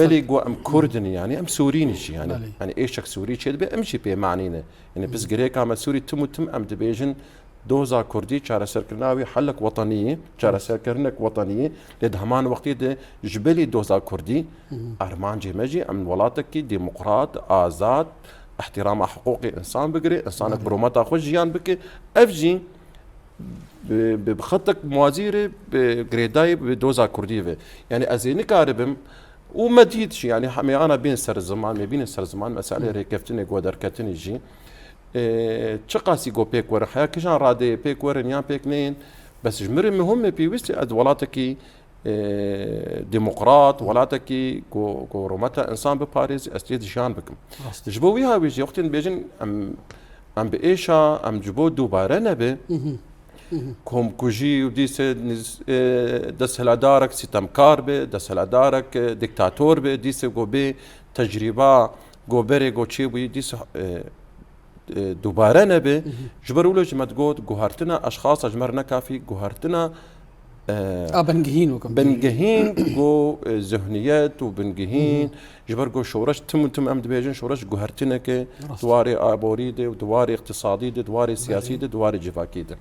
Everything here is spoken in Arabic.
بالي جو ام كردن يعني ام سوريني يعني ايشك سوري شيء بامشي به معنينا يعني بس جريك عمل سوري تم ام دبيجن دوزا كردي شارع سركرناوي حلك وطنيه شارع سركرنك وطنيه لد همان وقتي ده جبلي دوزا كردي ارمان جي ام ولاتك ديمقراط آزاد احترام حقوق انسان بقري انسانك برومتا خوش جيان بك افجي بخطك موازيري بجريداي بدوزا كردي يعني ازيني كاربم ومديدش يعني حمي انا بين سر الزمان ما بين سر الزمان مساله ريكفتني قدر كتني جي تشقاسي جو بيك ور حياه كشان رادي بيك ور نيان بيك نين بس جمر مهم بيوست اد ولاتكي ديمقراط ولاتكي جو رومتا انسان بباريس استيد جان بكم جبويها بيجي وقتين بيجن ام بايشا ام جبو دوباره نبي كوم كوجي وديس دس هلادارك ستمكار به دس هلادارك ديكتاتور به ديس جو به تجربه جو بري جو تشي وي ديس دوباره نبه جبرولو جمد جود جوهرتنا اشخاص اجمرنا كافي جوهرتنا بنجهين جو ذهنيات وبنجهين جبر جو شورش تم امد بيجن شورش جوهرتنا كي دواري ابوريده ودواري اقتصادي دواري سياسي دواري جفاكيده